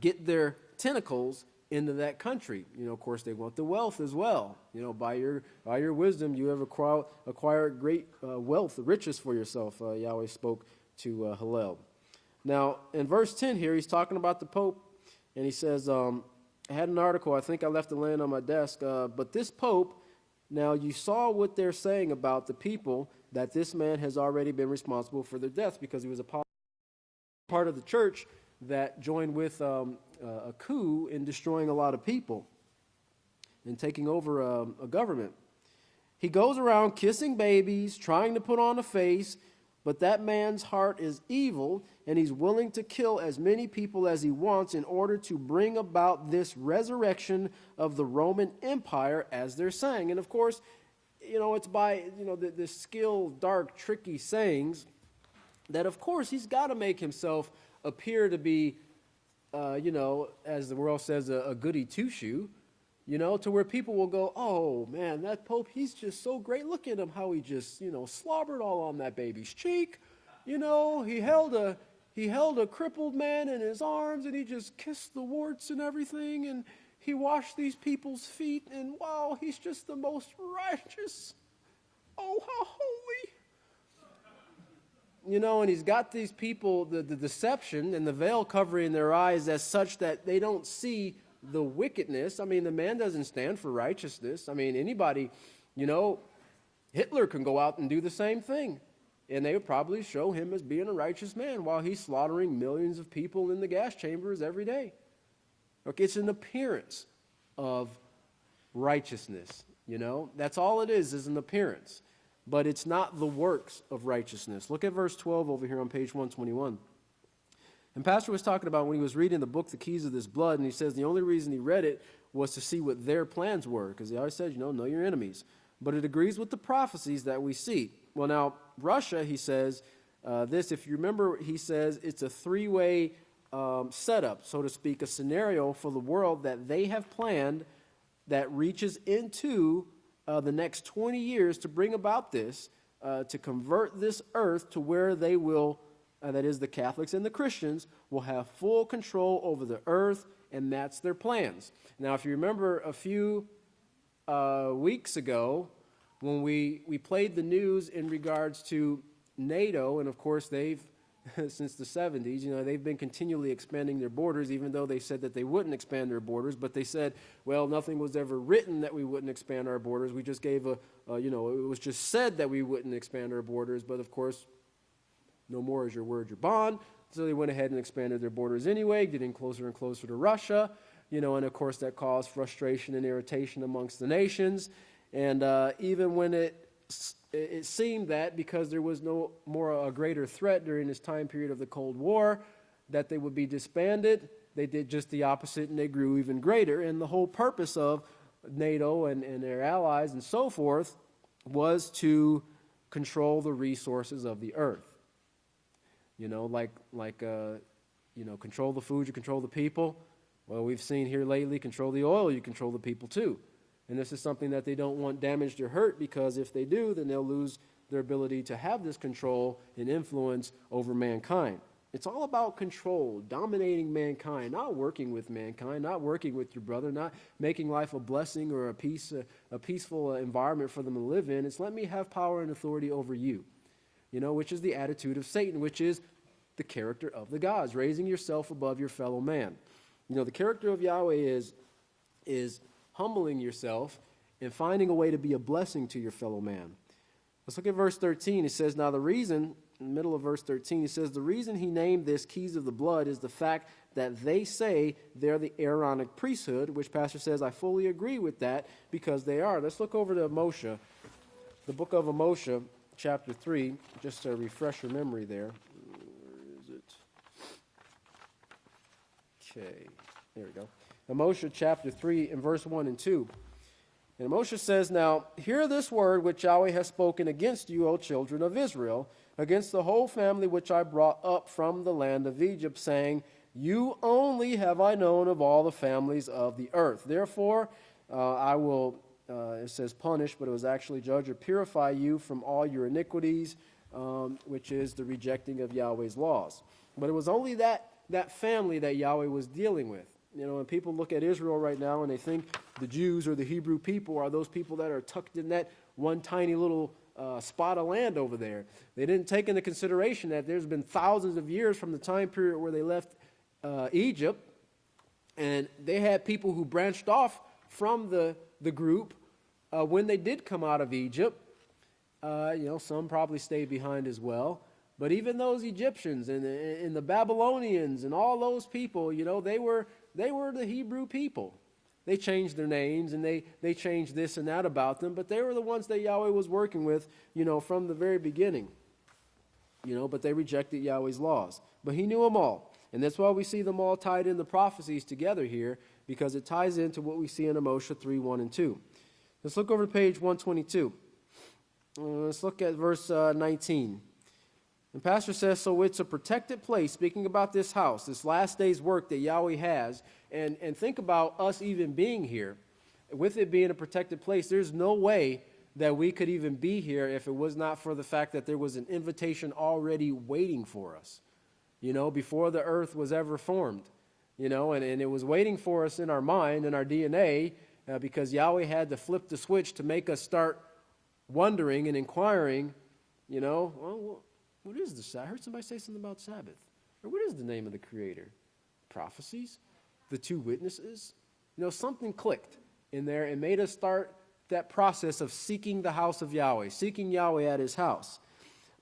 [SPEAKER 1] get their tentacles into that country. Of course, they want the wealth as well. By your wisdom, you have acquired great wealth, riches for yourself. Yahweh spoke to Hillel. Now, in verse 10 here, he's talking about the Pope, and he says, I had an article, I think I left it laying on my desk, but this Pope, now you saw what they're saying about the people, that this man has already been responsible for their deaths because he was a part of the church that joined with a coup in destroying a lot of people and taking over a government. He goes around kissing babies, trying to put on a face, But that man's heart is evil, and he's willing to kill as many people as he wants in order to bring about this resurrection of the Roman Empire, as they're saying. And of course, it's by, the skilled, dark, tricky sayings that, of course, he's got to make himself appear to be, as the world says, a goody two-shoe, to where people will go, oh, man, that Pope, he's just so great. Look at him, how he just, slobbered all on that baby's cheek. He held a crippled man in his arms, and he just kissed the warts and everything, and he washed these people's feet, and wow, he's just the most righteous. Oh, how holy. And he's got these people, the deception and the veil covering their eyes as such that they don't see the wickedness. I mean, the man doesn't stand for righteousness. I mean, anybody, Hitler can go out and do the same thing, and they would probably show him as being a righteous man while he's slaughtering millions of people in the gas chambers every day. Okay, it's an appearance of righteousness, That's all it is an appearance. But it's not the works of righteousness. Look at verse 12 over here on page 121. And Pastor was talking about when he was reading the book, The Keys of This Blood, and he says the only reason he read it was to see what their plans were, because he always says, know your enemies. But it agrees with the prophecies that we see. Well, now, Russia, he says, if you remember, he says it's a three-way setup, so to speak, a scenario for the world that they have planned that reaches into the next 20 years to bring about this, to convert this earth to where they will, that is the Catholics and the Christians, will have full control over the earth, and that's their plans. Now, if you remember a few weeks ago when we played the news in regards to NATO, and of course they've, since the 70s, they've been continually expanding their borders, even though they said that they wouldn't expand their borders. But they said, well, nothing was ever written that we wouldn't expand our borders. We just gave it was just said that we wouldn't expand our borders. But of course, no more is your word, your bond. So they went ahead and expanded their borders anyway, getting closer and closer to Russia. And of course that caused frustration and irritation amongst the nations. And even when it seemed that because there was no more a greater threat during this time period of the Cold War, that they would be disbanded, they did just the opposite, and they grew even greater. And the whole purpose of NATO and their allies and so forth was to control the resources of the earth. Control the food, you control the people. Well, we've seen here lately, control the oil, you control the people too. And this is something that they don't want damaged or hurt, because if they do, then they'll lose their ability to have this control and influence over mankind. It's all about control, dominating mankind, not working with mankind, not working with your brother, not making life a blessing or a peaceful environment for them to live in. It's let me have power and authority over you, which is the attitude of Satan, which is the character of the gods, raising yourself above your fellow man. The character of Yahweh is humbling yourself and finding a way to be a blessing to your fellow man. Let's look at verse 13. It says, now the reason, in the middle of verse 13, it says, the reason he named this keys of the blood is the fact that they say they're the Aaronic priesthood, which Pastor says, I fully agree with that, because they are. Let's look over to Moshe, the book of Moshe, chapter 3, just to refresh your memory there. Where is it? Okay, there we go. Moshe chapter 3 and verse 1 and 2. And Moshe says, now, hear this word which Yahweh has spoken against you, O children of Israel, against the whole family which I brought up from the land of Egypt, saying, you only have I known of all the families of the earth. Therefore, I will, it says punish, but it was actually judge or purify you from all your iniquities, which is the rejecting of Yahweh's laws. But it was only that family that Yahweh was dealing with. When people look at Israel right now and they think the Jews or the Hebrew people are those people that are tucked in that one tiny little spot of land over there. They didn't take into consideration that there's been thousands of years from the time period where they left Egypt, and they had people who branched off from the group when they did come out of Egypt. Some probably stayed behind as well. But even those Egyptians and the Babylonians and all those people, they were the Hebrew people. They changed their names and they changed this and that about them, but they were the ones that Yahweh was working with, from the very beginning. but they rejected Yahweh's laws. But he knew them all. And that's why we see them all tied in the prophecies together here, because it ties into what we see in Amos 3, 1 and 2. Let's look over to page 122. Let's look at verse 19. The pastor says, so it's a protected place, speaking about this house, this last day's work that Yahweh has. And think about us even being here. With it being a protected place, there's no way that we could even be here if it was not for the fact that there was an invitation already waiting for us, before the earth was ever formed, and it was waiting for us in our mind, in our DNA, because Yahweh had to flip the switch to make us start wondering and inquiring, well, what is the Sabbath? I heard somebody say something about Sabbath. Or what is the name of the Creator? Prophecies? The two witnesses? Something clicked in there and made us start that process of seeking the house of Yahweh, seeking Yahweh at his house.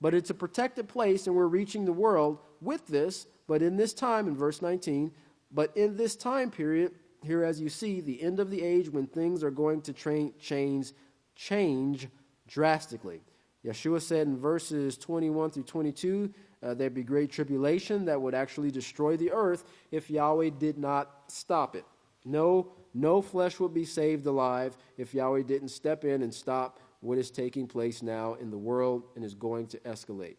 [SPEAKER 1] But it's a protected place, and we're reaching the world with this, but in this time, in verse 19, but in this time period, here as you see, the end of the age when things are going to change drastically. Yeshua said in verses 21 through 22, there'd be great tribulation that would actually destroy the earth if Yahweh did not stop it. No flesh would be saved alive if Yahweh didn't step in and stop what is taking place now in the world and is going to escalate.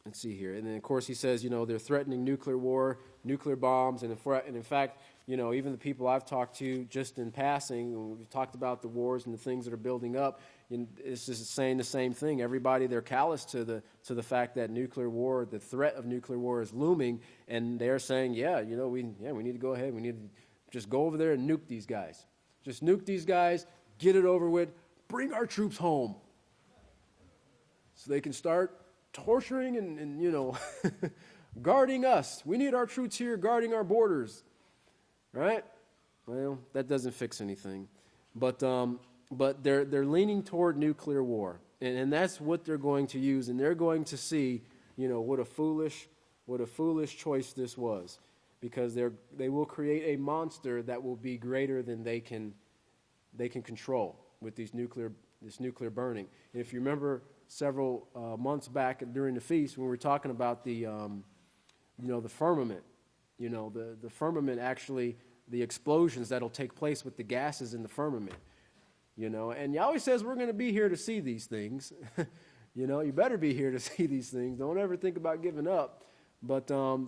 [SPEAKER 1] Let's see here. And then, of course, he says, they're threatening nuclear war, nuclear bombs. And in fact, even the people I've talked to just in passing, when we've talked about the wars and the things that are building up, it's just saying the same thing. Everybody, they're callous to the fact that nuclear war, the threat of nuclear war is looming. And they're saying, we need to go ahead. We need to just go over there and nuke these guys. Just nuke these guys, get it over with, bring our troops home so they can start torturing and guarding us. We need our troops here guarding our borders, right? Well, that doesn't fix anything, but they're leaning toward nuclear war, and that's what they're going to use, and they're going to see, what a foolish choice this was, because they will create a monster that will be greater than they can control with this nuclear burning. And if you remember, several months back during the feast, when we were talking about the firmament, the firmament, actually the explosions that'll take place with the gases in the firmament, and Yahweh says we're going to be here to see these things. You better be here to see these things. Don't ever think about giving up. But I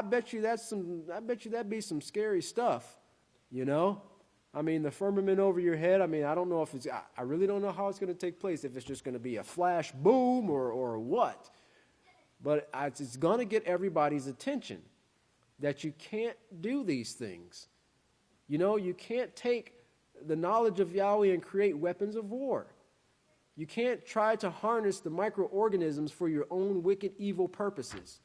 [SPEAKER 1] bet you that'd be some scary stuff, I mean, the firmament over your head, I don't know if I really don't know how it's going to take place, if it's just going to be a flash boom or what. But it's going to get everybody's attention that you can't do these things. You can't take the knowledge of Yahweh and create weapons of war. You can't try to harness the microorganisms for your own wicked, evil purposes,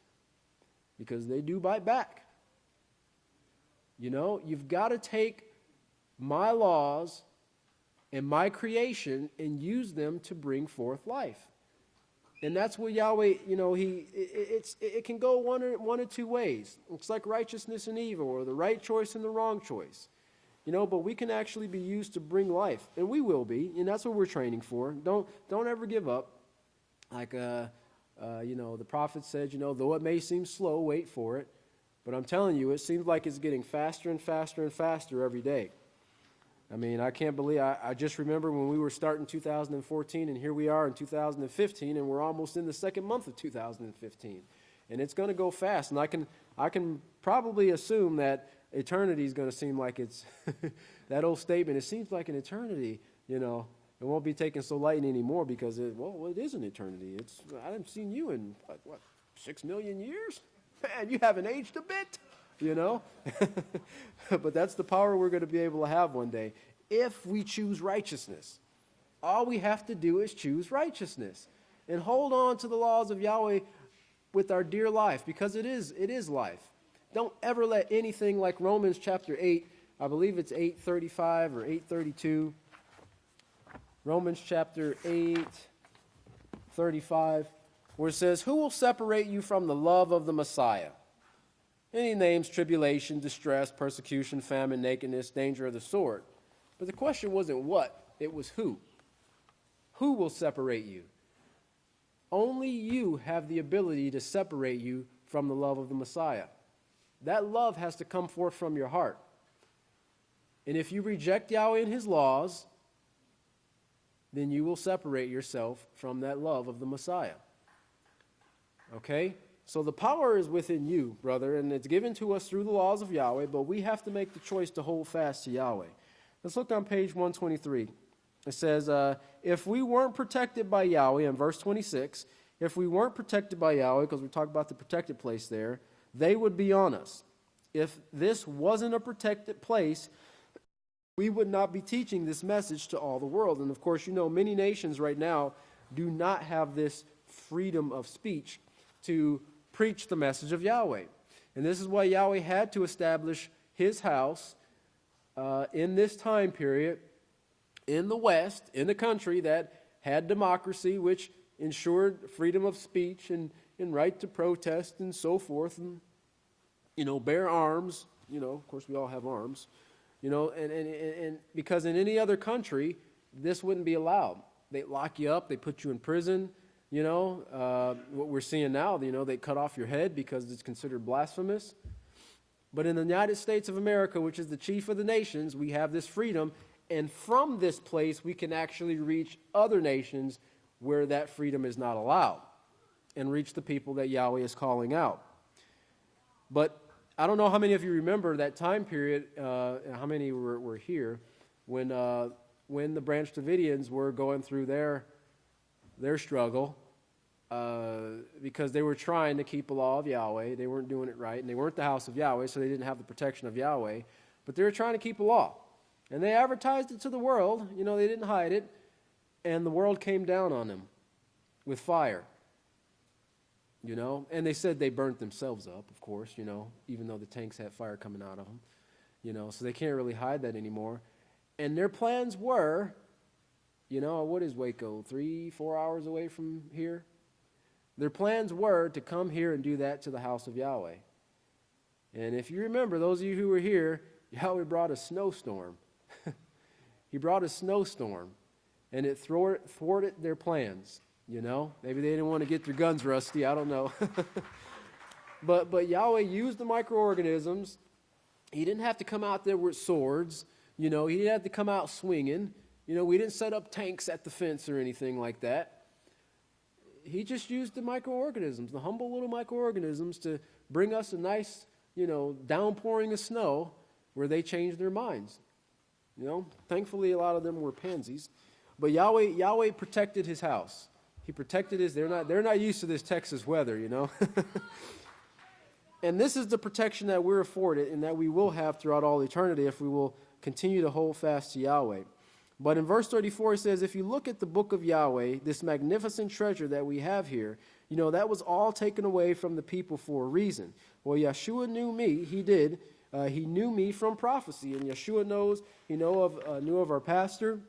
[SPEAKER 1] because they do bite back. You've got to take my laws and my creation and use them to bring forth life. And that's what Yahweh, it can go one or two ways. It's like righteousness and evil, or the right choice and the wrong choice. But we can actually be used to bring life, and we will be, and that's what we're training for. Don't ever give up. Like the prophet said, though it may seem slow, wait for it. But I'm telling you, it seems like it's getting faster and faster and faster every day. I can't believe, I just remember when we were starting 2014, and here we are in 2015, and we're almost in the second month of 2015. And it's going to go fast, and I can probably assume that eternity is going to seem like it's, that old statement, it seems like an eternity, it won't be taken so lightly anymore, because it is an eternity. I haven't seen you in, 6 million years? Man, you haven't aged a bit. But that's the power we're going to be able to have one day if we choose righteousness. All we have to do is choose righteousness and hold on to the laws of Yahweh with our dear life, because it is life. Don't ever let anything like Romans chapter 8, I believe it's 8:35 or 8:32. Romans chapter 8:35, where it says, "Who will separate you from the love of the Messiah?" And he names tribulation, distress, persecution, famine, nakedness, danger of the sword. But the question wasn't what, it was who. Who will separate you? Only you have the ability to separate you from the love of the Messiah. That love has to come forth from your heart. And if you reject Yahweh and his laws, then you will separate yourself from that love of the Messiah. Okay? So the power is within you, brother, and it's given to us through the laws of Yahweh, but we have to make the choice to hold fast to Yahweh. Let's look on page 123. It says, if we weren't protected by Yahweh, in verse 26, if we weren't protected by Yahweh, because we talked about the protected place there, they would be on us. If this wasn't a protected place, we would not be teaching this message to all the world. And of course, you know, many nations right now do not have this freedom of speech to preach the message of Yahweh. And this is why Yahweh had to establish his house in this time period in the West, in the country that had democracy, which ensured freedom of speech and right to protest and so forth, and, you know, bear arms. You know, of course, we all have arms. You know, and because in any other country, this wouldn't be allowed. They lock you up. They put you in prison. You know, what we're seeing now, you know, they cut off your head because it's considered blasphemous. But in the United States of America, which is the chief of the nations, we have this freedom. And from this place, we can actually reach other nations where that freedom is not allowed and reach the people that Yahweh is calling out. But I don't know how many of you remember that time period, how many were here, when the Branch Davidians were going through their struggle because they were trying to keep the law of Yahweh. They weren't doing it right, and they weren't the house of Yahweh, so they didn't have the protection of Yahweh. But they were trying to keep the law. And they advertised it to the world. You know, they didn't hide it. And the world came down on them with fire. You know, and they said they burnt themselves up, of course, you know, even though the tanks had fire coming out of them, you know, so they can't really hide that anymore. And their plans were, you know, what is Waco, 3-4 hours away from here? Their plans were to come here and do that to the house of Yahweh. And if you remember, those of you who were here, Yahweh brought a snowstorm. He brought a snowstorm, and it thwarted their plans. You know, maybe they didn't want to get their guns rusty. I don't know. But Yahweh used the microorganisms. He didn't have to come out there with swords. You know, he didn't have to come out swinging. You know, we didn't set up tanks at the fence or anything like that. He just used the microorganisms, the humble little microorganisms, to bring us a nice, you know, downpouring of snow where they changed their minds. You know, thankfully a lot of them were pansies. But Yahweh protected his house. He protected his, they're not used to this Texas weather, you know. And this is the protection that we're afforded and that we will have throughout all eternity if we will continue to hold fast to Yahweh. But in verse 34 it says, if you look at the book of Yahweh, this magnificent treasure that we have here, you know, that was all taken away from the people for a reason. Well, Yeshua knew me, he did. He knew me from prophecy, and Yeshua knew of our pastor.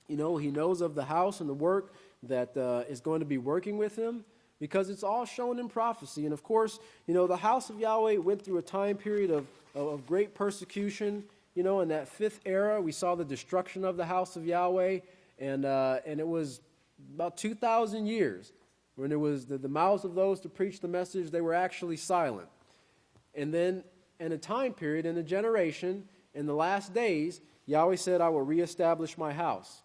[SPEAKER 1] You know, he knows of the house and the work that is going to be working with him, because it's all shown in prophecy. And of course, you know, the house of Yahweh went through a time period of great persecution. You know, in that fifth era, we saw the destruction of the house of Yahweh, and it was about 2,000 years when it was the mouths of those to preach the message, they were actually silent. And then in a time period, in a generation, in the last days, Yahweh said, I will reestablish my house,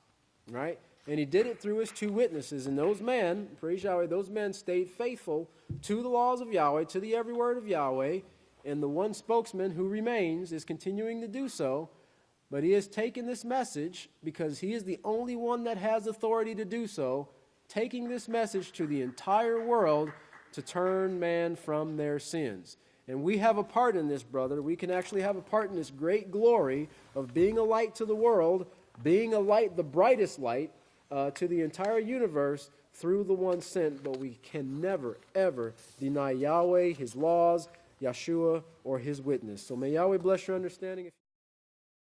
[SPEAKER 1] right? And he did it through his two witnesses. And those men, praise Yahweh, those men stayed faithful to the laws of Yahweh, to the every word of Yahweh. And the one spokesman who remains is continuing to do so. But he has taken this message, because he is the only one that has authority to do so, taking this message to the entire world to turn man from their sins. And we have a part in this, brother. We can actually have a part in this great glory of being a light to the world, being a light, the brightest light, to the entire universe through the one sent. But we can never, ever deny Yahweh, his laws, Yeshua, or his witness. So may Yahweh bless your understanding.